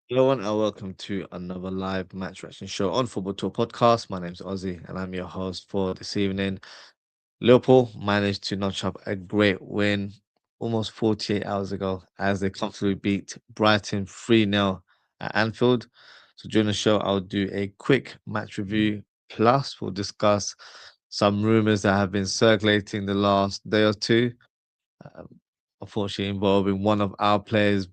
Hello and welcome to another live match reaction show on Football Talk Podcast. My name's Ozzy and I'm your host for this evening. Liverpool managed to notch up a great win almost 48 hours ago as they comfortably beat Brighton 3-0 at Anfield. So during the show, I'll do a quick match review. Plus, we'll discuss some rumors that have been circulating the last day or two, um, unfortunately involving one of our players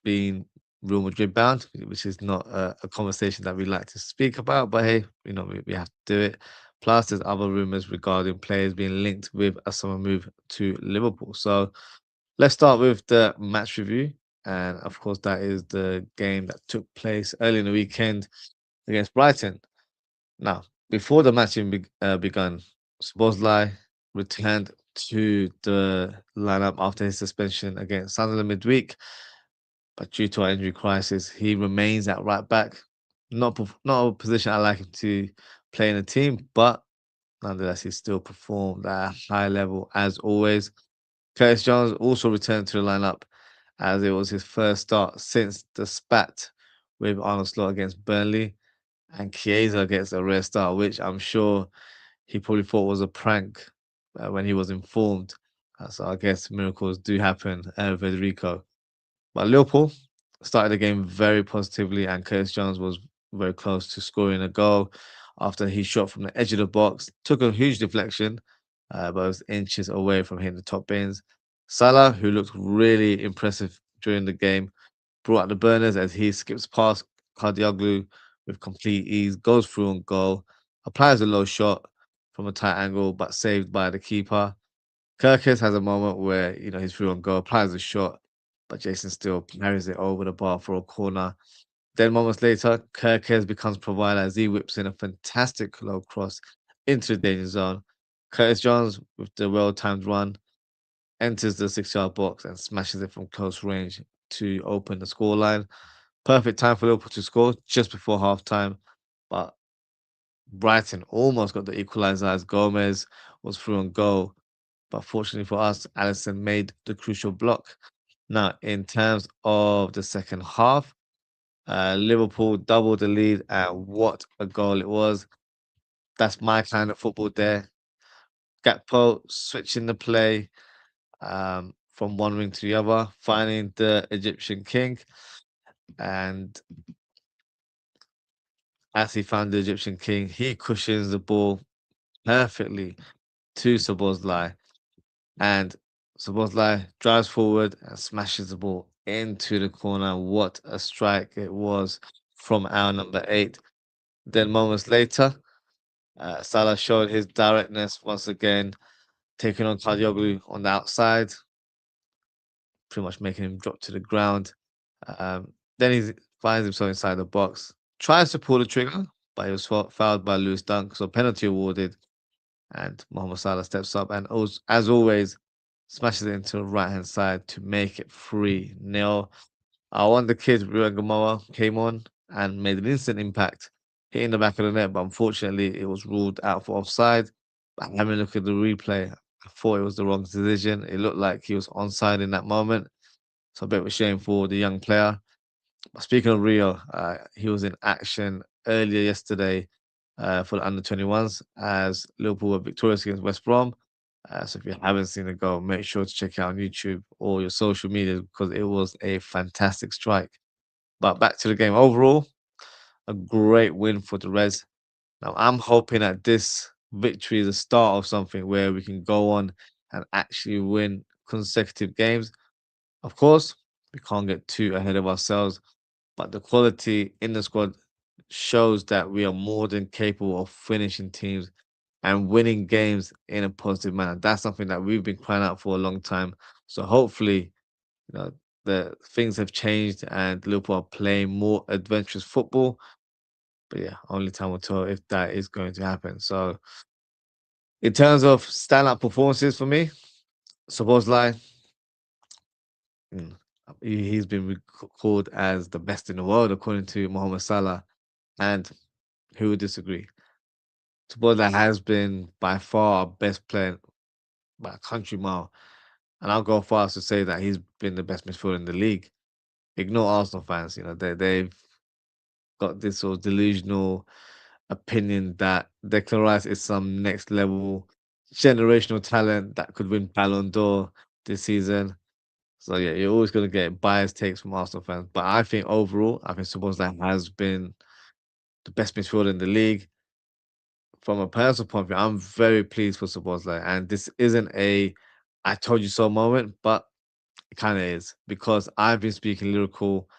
being Real Madrid bound, which is not a conversation that we like to speak about. But hey, we have to do it. Plus, there's other rumors regarding players being linked with a summer move to Liverpool. So let's start with the match review. And of course, that is the game that took place early in the weekend against Brighton. Now, before the match even begun, Szoboszlai returned to the lineup after his suspension against Sunderland midweek, but due to our injury crisis, he remains at right back. Not a position I like him to play in a team, but nonetheless, he still performed at a high level as always. Curtis Jones also returned to the lineup as it was his first start since the spat with Arnold Slot against Burnley, and Chiesa gets a rare start, which I'm sure he probably thought was a prank when he was informed. So I guess miracles do happen, Federico. But Liverpool started the game very positively, and Curtis Jones was very close to scoring a goal after he shot from the edge of the box, took a huge deflection, but was inches away from hitting the top bins. Salah, who looked really impressive during the game, brought out the burners as he skips past Cardioglu with complete ease, goes through on goal, applies a low shot from a tight angle, but saved by the keeper. Kirkis has a moment where he's through on goal, applies a shot, but Jason still carries it over the bar for a corner. Then moments later, Kirkis becomes provider as he whips in a fantastic low cross into the danger zone. Curtis Jones, with the well-timed run, enters the 6-yard box and smashes it from close range to open the scoreline. Perfect time for Liverpool to score just before halftime, but Brighton almost got the equalizer as Gomez was through on goal, but fortunately for us, Allison made the crucial block. Now, in terms of the second half, Liverpool doubled the lead, and what a goal it was. That's my kind of football there. Gakpo switching the play from one wing to the other, finding the Egyptian king. And as he found the Egyptian king, he cushions the ball perfectly to Szoboszlai. And Szoboszlai drives forward and smashes the ball into the corner. What a strike it was from our number 8. Then moments later, Salah showed his directness once again, taking on Kadioglu on the outside, pretty much making him drop to the ground. Then he finds himself inside the box, tries to pull the trigger, but he was fouled by Lewis Dunk, so penalty awarded. And Mohamed Salah steps up and, as always, smashes it into the right hand side to make it 3-0. Our wonder kid, Ruben Gamoa, came on and made an instant impact, hitting the back of the net, but unfortunately, it was ruled out for offside. But having a look at the replay, I thought it was the wrong decision. It looked like he was onside in that moment. So a bit of a shame for the young player. But speaking of Rio, he was in action earlier yesterday for the under 21s as Liverpool were victorious against West Brom. So if you haven't seen the goal, make sure to check it out on YouTube or your social media because it was a fantastic strike. But back to the game overall, a great win for the Reds. Now I'm hoping that this victory is the start of something where we can go on and actually win consecutive games. Of course, we can't get too ahead of ourselves, but the quality in the squad shows that we are more than capable of finishing teams and winning games in a positive manner. That's something that we've been crying out for a long time. So hopefully, you know, the things have changed and Liverpool are playing more adventurous football. But yeah, only time will tell if that is going to happen. So in terms of standout performances for me, Szoboszlai, mm, he's been called as the best in the world according to Mohamed Salah. And who would disagree? Szoboszlai has been by far our best player by a country mile. And I'll go far as to say that he's been the best midfielder in the league. ignore Arsenal fans. They've got this sort of delusional opinion that Declan Rice is some next level generational talent that could win Ballon d'Or this season. So yeah, you're always going to get biased takes from Arsenal fans. But I think overall, I think Szoboszlai has been the best midfielder in the league. From a personal point of view, I'm very pleased for Szoboszlai, and this isn't a "I told you so" moment, but it kind of is because I've been speaking lyrical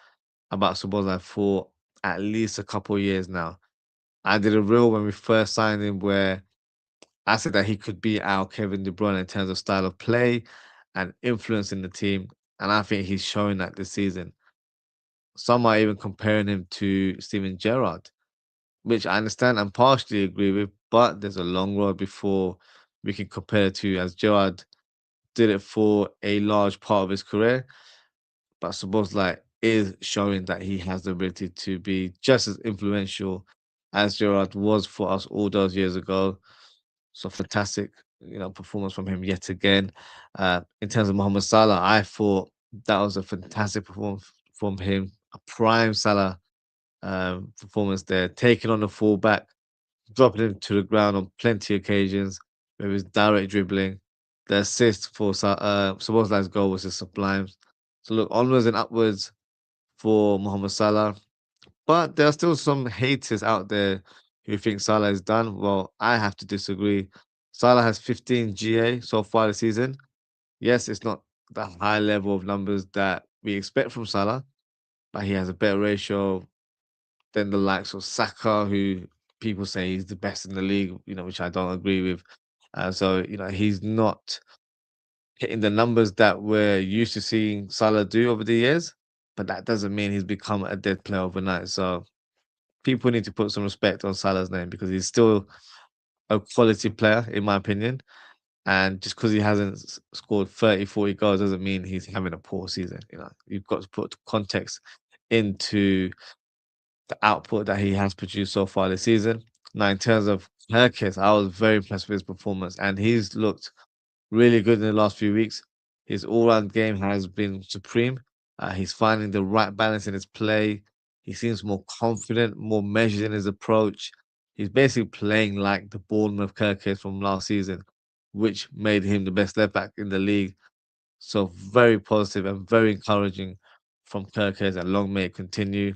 about Szoboszlai for at least a couple of years now. I did a reel when we first signed him where I said that he could be our Kevin De Bruyne in terms of style of play and influence in the team, and I think he's showing that this season. Some are even comparing him to Steven Gerrard, which I understand and partially agree with, but there's a long road before we can compare to, as Gerrard did it for a large part of his career. But Szoboszlai is showing that he has the ability to be just as influential as Gerrard was for us all those years ago. So fantastic, performance from him yet again. In terms of Mohamed Salah, I thought that was a fantastic performance from him. A prime Salah performance there, taking on the fullback, dropping him to the ground on plenty of occasions with his direct dribbling. The assist for Szoboszlai's goal was just sublime. So look, onwards and upwards for Mohamed Salah. But there are still some haters out there who think Salah is done. Well, I have to disagree. Salah has 15 GA so far this season. Yes, it's not the high level of numbers that we expect from Salah, but he has a better ratio than the likes of Saka, who people say he's the best in the league, which I don't agree with. So, he's not hitting the numbers that we're used to seeing Salah do over the years, but that doesn't mean he's become a dead player overnight. So people need to put some respect on Salah's name because he's still a quality player, in my opinion. And just because he hasn't scored 30, 40 goals doesn't mean he's having a poor season. You've got to put context into the output that he has produced so far this season. Now, in terms of Herkes, I was very impressed with his performance, and he's looked really good in the last few weeks. His all-round game has been supreme. He's finding the right balance in his play. He seems more confident, more measured in his approach. He's basically playing like the Bournemouth Herkes from last season, which made him the best left back in the league. So very positive and very encouraging from Kirkes, and long may it continue.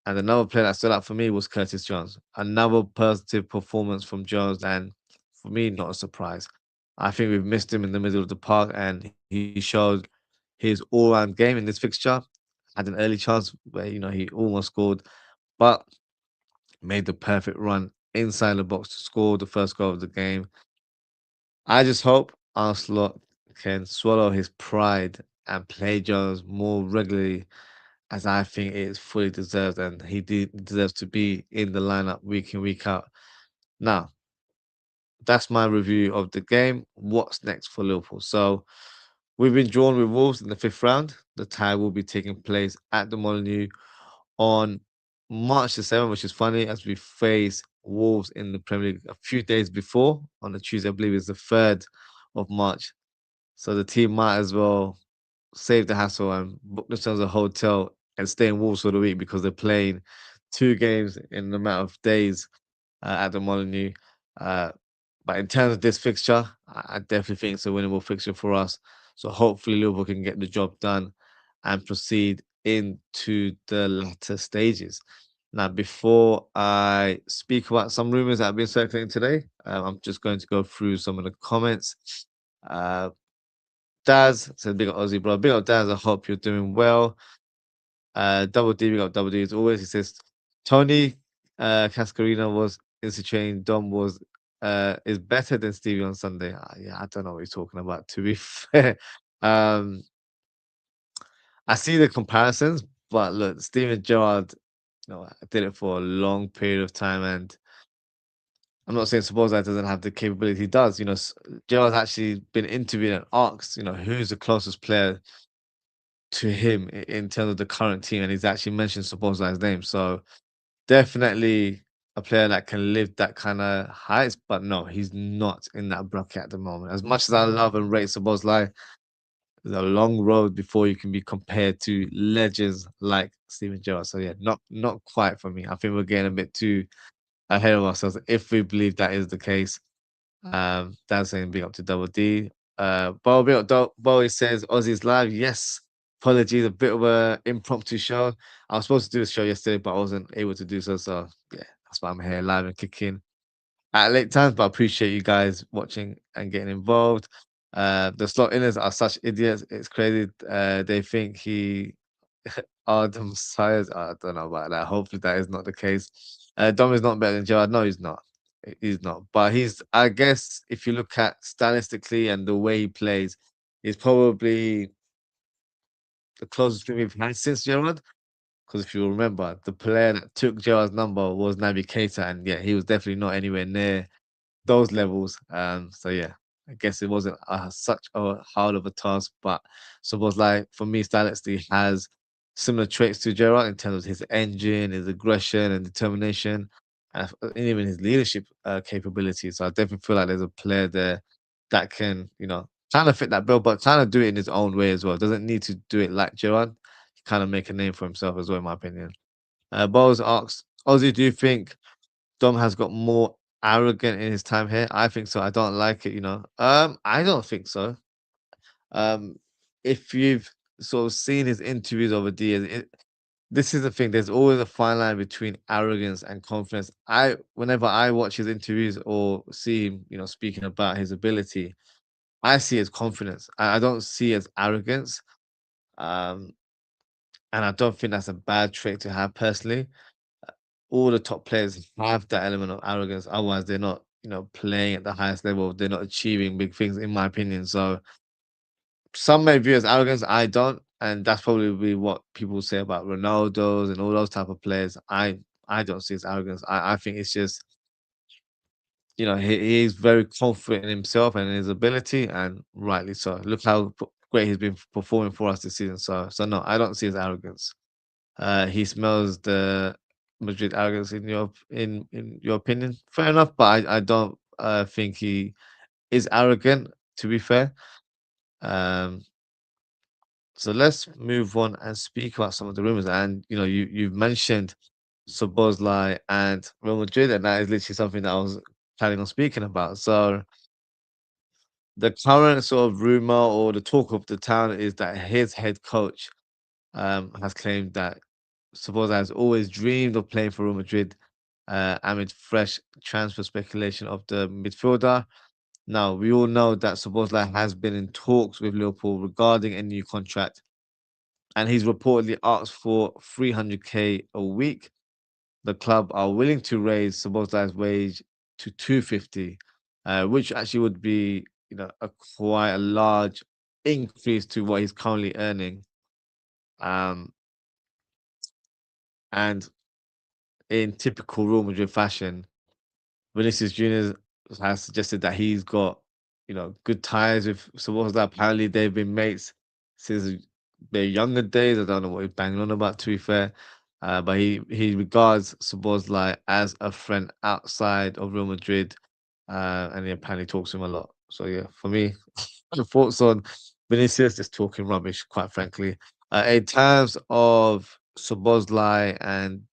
And another player that stood out for me was Curtis Jones. Another positive performance from Jones, and for me, not a surprise. I think we've missed him in the middle of the park, and he showed his all-round game in this fixture. Had an early chance where he almost scored, but made the perfect run inside the box to score the first goal of the game. I just hope Arsenal can swallow his pride and play Jones more regularly, as I think it is fully deserved, and he deserves to be in the lineup week in, week out. Now, that's my review of the game. What's next for Liverpool? So, we've been drawn with Wolves in the fifth round. The tie will be taking place at the Molineux on March the 7th, which is funny as we face Wolves in the Premier League a few days before on the Tuesday, I believe it's the 3rd of March. So the team might as well save the hassle and book themselves a hotel and stay in Wolves for the week because they're playing 2 games in a matter of days at the Molineux. Uh, but in terms of this fixture, I definitely think it's a winnable fixture for us. So hopefully Liverpool can get the job done and proceed into the latter stages. Now, before I speak about some rumors that have been circulating today, I'm just going to go through some of the comments. Uh, Daz said, "Big up Aussie, bro. Big up Daz. I hope you're doing well." Double D, big up Double D as always. He says, Tony Cascarino was insane. Dom was is better than Stevie on Sunday. Yeah, I don't know what he's talking about, to be fair. Um, I see the comparisons, but look, Steven Gerrard, did it for a long period of time, and I'm not saying Szoboszlai doesn't have the capability. He does. Gerrard's actually been interviewed and asked, who's the closest player to him in terms of the current team, and he's actually mentioned Szoboszlai's name. So definitely a player that can live that kind of heights, but no, he's not in that bracket at the moment. As much as I love and rate Szoboszlai, there's a long road before you can be compared to legends like Steven Gerrard. So yeah, not quite for me. I think we're getting a bit too ahead of ourselves if we believe that is the case. Dan's saying big up to Double D. Bo, big up, Bo, he says Aussie's live. Yes, apologies, a bit of a impromptu show. I was supposed to do a show yesterday, but I wasn't able to do so. So yeah, that's why I'm here live and kicking at late times, but I appreciate you guys watching and getting involved. The slot inners are such idiots. It's crazy. They think he are the messiahs. I don't know about that. Hopefully that is not the case. Dom is not better than Gerard. No, he's not. He's not. But he's, I guess, if you look at stylistically and the way he plays, he's probably the closest thing we've had since Gerard. Because if you remember, the player that took Gerard's number was Naby Keita, and yeah, he was definitely not anywhere near those levels. So yeah, I guess it wasn't such a hard of a task, but Szoboszlai for me stylistically has similar traits to Gerrard in terms of his engine, his aggression and determination, and even his leadership capabilities. So I definitely feel like there's a player there that can, kind of fit that bill, but kind of do it in his own way as well. Doesn't need to do it like Gerrard. Kind of make a name for himself as well, in my opinion. Bowles asks, Ozzy, do you think Dom has got more arrogant in his time here? I think so. I don't like it. I don't think so. Um, if you've sort of seen his interviews over the years, this is the thing. There's always a fine line between arrogance and confidence. Whenever I watch his interviews or see him, speaking about his ability, I see it as confidence. I don't see it as arrogance. Um, and I don't think that's a bad trait to have personally. All the top players have that element of arrogance. Otherwise, they're not, playing at the highest level. They're not achieving big things, in my opinion. So some may view as arrogance. I don't, and that's probably what people say about Ronaldo's and all those type of players. I don't see as arrogance. I think it's just, he's very confident in himself and in his ability, and rightly so. Look how great he's been performing for us this season. So no, I don't see as arrogance. He smells the Madrid arrogance in your opinion. Fair enough, but I don't think he is arrogant. To be fair, um, so let's move on and speak about some of the rumors. And you've mentioned Szoboszlai and Real Madrid, and that is literally something that I was planning on speaking about. So the current sort of rumor or the talk of the town is that his head coach has claimed that Szoboszlai has always dreamed of playing for Real Madrid amid fresh transfer speculation of the midfielder. Now, we all know that Szoboszlai has been in talks with Liverpool regarding a new contract, and he's reportedly asked for 300k a week. The club are willing to raise Szoboszlai's wage to 250, which actually would be, quite a large increase to what he's currently earning. Um, and in typical Real Madrid fashion, Vinicius Junior has suggested that he's got, good ties with Szoboszlai. Apparently, they've been mates since their younger days. I don't know what he's banging on about, to be fair. But he regards Szoboszlai as a friend outside of Real Madrid, and he apparently talks to him a lot. So yeah, for me, the thoughts on Vinicius just talking rubbish, quite frankly. In terms of Szoboszlai and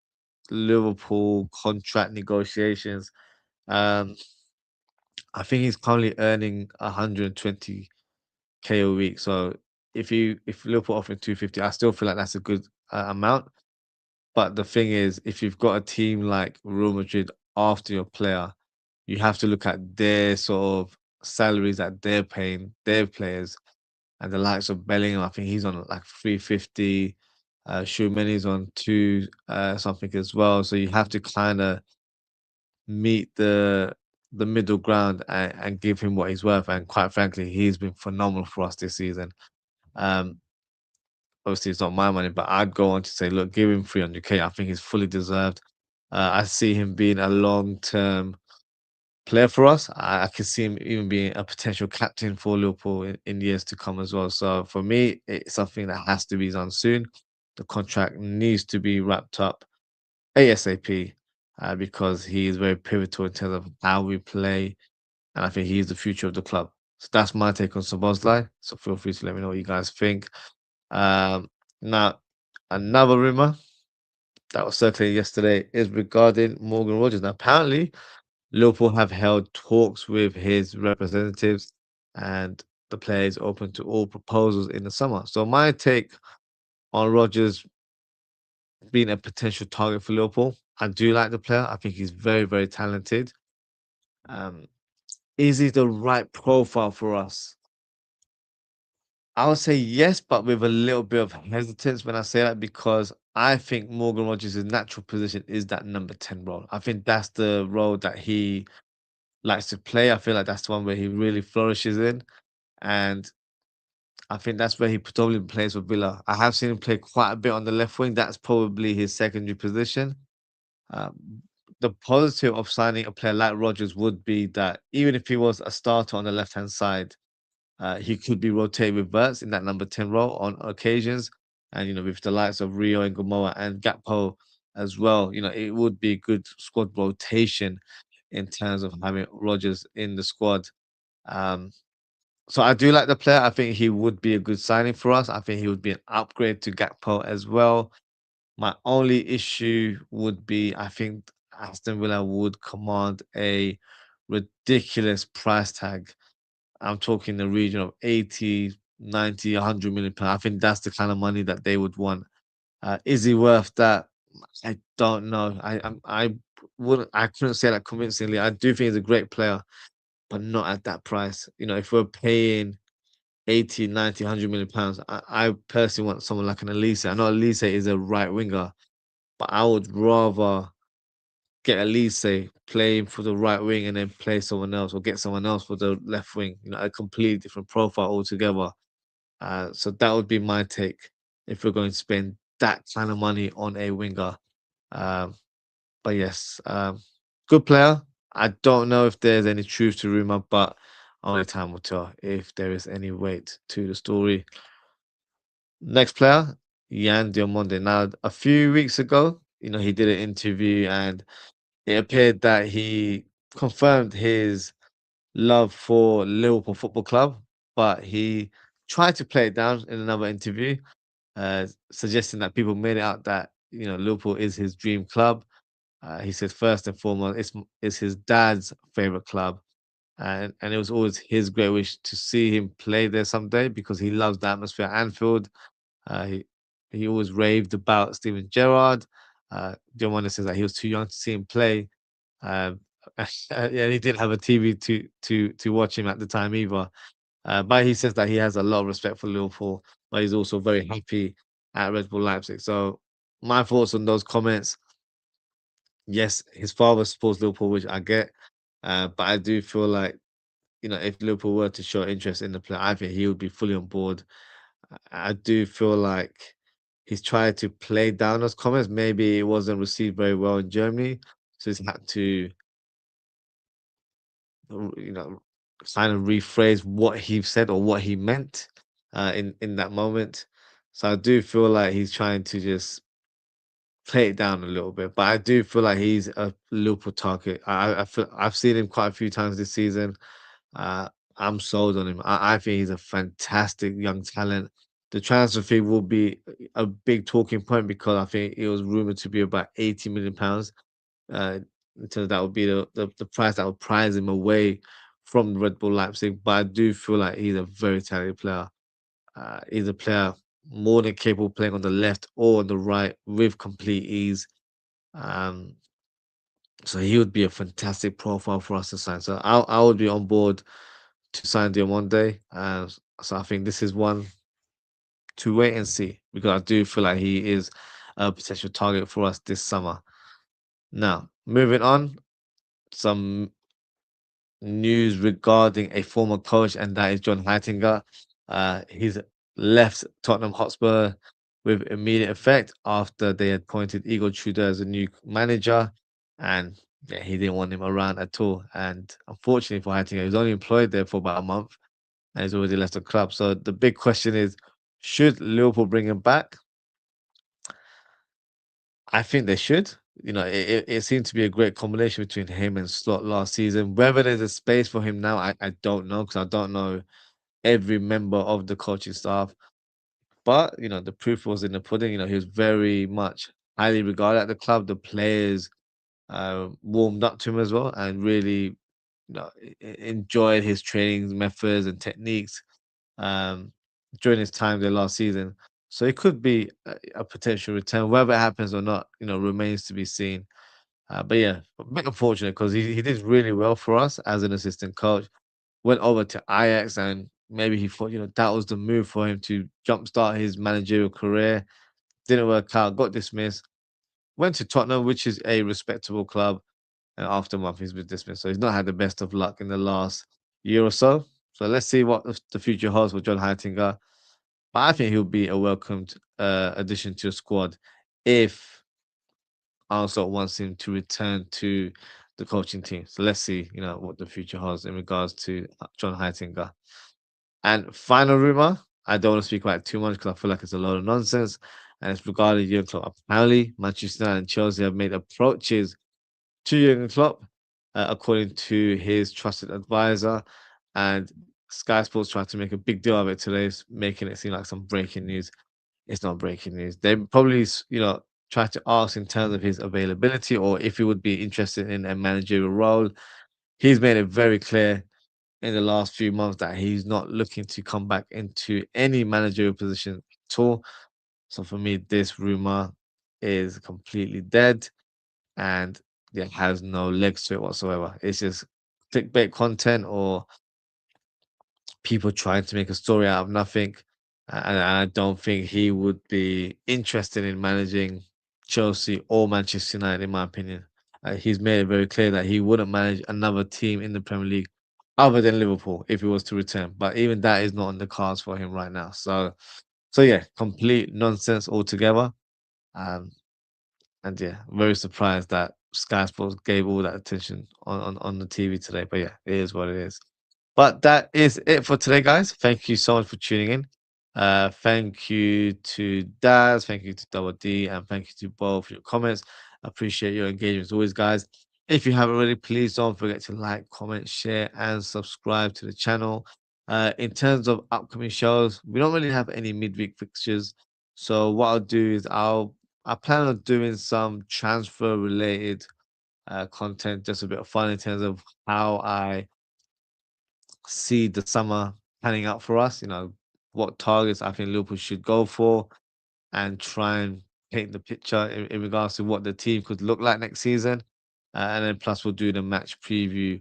Liverpool contract negotiations, um, I think he's currently earning 120k a week. So if Liverpool offering 250, I still feel like that's a good amount. But the thing is, if you've got a team like Real Madrid after your player, you have to look at their sort of salaries that they're paying their players, and the likes of Bellingham. I think he's on like 350. Schumann on two something as well. So you have to kind of meet the middle ground and give him what he's worth. And quite frankly, he's been phenomenal for us this season. Um, Obviously, it's not my money, but I'd go on to say, look, give him 300k. I think he's fully deserved. I see him being a long term player for us. I can see him even being a potential captain for Liverpool in years to come as well. So for me, it's something that has to be done soon. The contract needs to be wrapped up ASAP because he is very pivotal in terms of how we play, and I think he is the future of the club. So that's my take on Szoboszlai. So feel free to let me know what you guys think. Now, another rumor that was circulating yesterday is regarding Morgan Rogers. Now, apparently, Liverpool have held talks with his representatives, and the player is open to all proposals in the summer. So, my take on Rogers being a potential target for Liverpool, I do like the player. I think he's very, very talented. Um, is he the right profile for us? I would say yes, but with a little bit of hesitance when I say that because I think Morgan Rogers' natural position is that number 10 role. I think that's the role that he likes to play. I feel like that's the one where he really flourishes in. And I think that's where he predominantly plays for Villa. I have seen him play quite a bit on the left wing. That's probably his secondary position. Um, the positive of signing a player like Rogers would be that even if he was a starter on the left hand side, he could be rotated with Verts in that number 10 role on occasions. And, with the likes of Rio and Gamoa and Gakpo as well, it would be good squad rotation in terms of having Rogers in the squad. Um, so I do like the player. I think he would be a good signing for us. I think he would be an upgrade to Gakpo as well. My only issue would be I think Aston Villa would command a ridiculous price tag. I'm talking the region of 80, 90, 100 million pounds. I think that's the kind of money that they would want. Is he worth that? I don't know. I couldn't say that convincingly. I do think he's a great player, but not at that price. If we're paying 80, 90, 100 million pounds, I personally want someone like an Elise. I know Elise is a right winger, but I would rather get Elise playing for the right wing and then play someone else or get someone else for the left wing, a completely different profile altogether. So that would be my take if we're going to spend that kind of money on a winger. Um, but yes, good player. I don't know if there's any truth to rumor, but only time will tell if there is any weight to the story. Next player, Yan Diamonde. Now, a few weeks ago, he did an interview and it appeared that he confirmed his love for Liverpool Football Club, but he tried to play it down in another interview, suggesting that people made it out that Liverpool is his dream club. He said first and foremost, it's his dad's favorite club, and it was always his great wish to see him play there someday because he loves the atmosphere at Anfield. Uh, he he always raved about Steven Gerrard. Giovanni says that he was too young to see him play. Um, yeah, he didn't have a TV to watch him at the time either. But he says that he has a lot of respect for Liverpool, but he's also very happy at Red Bull Leipzig. So my thoughts on those comments: yes, his father supports Liverpool, which I get, but I do feel like if Liverpool were to show interest in the player, I think he would be fully on board. I do feel like he's tried to play down those comments. Maybe it wasn't received very well in Germany, so he's had to, you know, kind of rephrase what he said or what he meant in that moment. So I do feel like he's trying to just play it down a little bit. But I do feel like he's a Liverpool target. I feel I've seen him quite a few times this season. Uh, I'm sold on him. I think he's a fantastic young talent. The transfer fee will be a big talking point because I think it was rumored to be about 80 million pounds. Uh, so that would be the price that would prize him away from Red Bull Leipzig. But I do feel like he's a very talented player. He's a player more than capable of playing on the left or on the right with complete ease. Um, so he would be a fantastic profile for us to sign. So I would be on board to sign Diomande. So I think this is one to wait and see because I do feel like he is a potential target for us this summer. Now, moving on, some news regarding a former coach, and that is John Heitinga. He's left Tottenham Hotspur with immediate effect after they had appointed Igor Tudor as a new manager, and yeah, he didn't want him around at all. And unfortunately for Heitinga, he was only employed there for about a month, and he's already left the club. So the big question is, should Liverpool bring him back? I think they should. it seemed to be a great combination between him and Slot last season. Whether there's a space for him now, I don't know because I don't know every member of the coaching staff. But the proof was in the pudding. He was very much highly regarded at the club. The players warmed up to him as well and really enjoyed his training methods and techniques um, during his time there last season. So it could be a potential return. Whether it happens or not, remains to be seen. But yeah, a bit unfortunate because he did really well for us as an assistant coach. Went over to Ajax and maybe he thought, that was the move for him to jumpstart his managerial career. Didn't work out, got dismissed. Went to Tottenham, which is a respectable club, and after a month he's been dismissed. So he's not had the best of luck in the last year or so. So let's see what the future holds for John Heitinga. But I think he'll be a welcomed addition to the squad if also wants him to return to the coaching team. So let's see, what the future holds in regards to John Heitinga. And final rumor, I don't want to speak about it too much because I feel like it's a load of nonsense. And it's regarding Jurgen Klopp. Apparently, Manchester United and Chelsea have made approaches to Jurgen Klopp, according to his trusted advisor. And Sky Sports tried to make a big deal of it today, making it seem like some breaking news. It's not breaking news. They probably, tried to ask in terms of his availability or if he would be interested in a managerial role. He's made it very clear in the last few months that he's not looking to come back into any managerial position at all. So for me, this rumor is completely dead and it has no legs to it whatsoever. It's just clickbait content or people trying to make a story out of nothing. And I don't think he would be interested in managing Chelsea or Manchester United, in my opinion. He's made it very clear that he wouldn't manage another team in the Premier League other than Liverpool if he was to return. But even that is not on the cards for him right now. So yeah, complete nonsense altogether. Um, and yeah, very surprised that Sky Sports gave all that attention on the TV today. But yeah, it is what it is. But that is it for today, guys. Thank you so much for tuning in. Thank you to Daz, thank you to Double D, and thank you to both for your comments. Appreciate your engagement as always, guys. If you haven't already, please don't forget to like, comment, share, and subscribe to the channel. In terms of upcoming shows, we don't really have any midweek fixtures. So what I'll do is I plan on doing some transfer related content, just a bit of fun in terms of how I see the summer panning out for us. What targets I think Liverpool should go for, and try and paint the picture in regards to what the team could look like next season. And then plus we'll do the match preview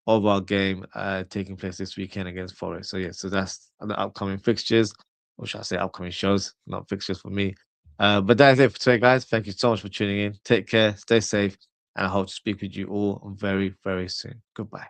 of our game taking place this weekend against Forest. So yeah, so that's the upcoming fixtures, or should I say upcoming shows, not fixtures for me. But that is it for today, guys. Thank you so much for tuning in. Take care, stay safe, and I hope to speak with you all very, very soon. Goodbye.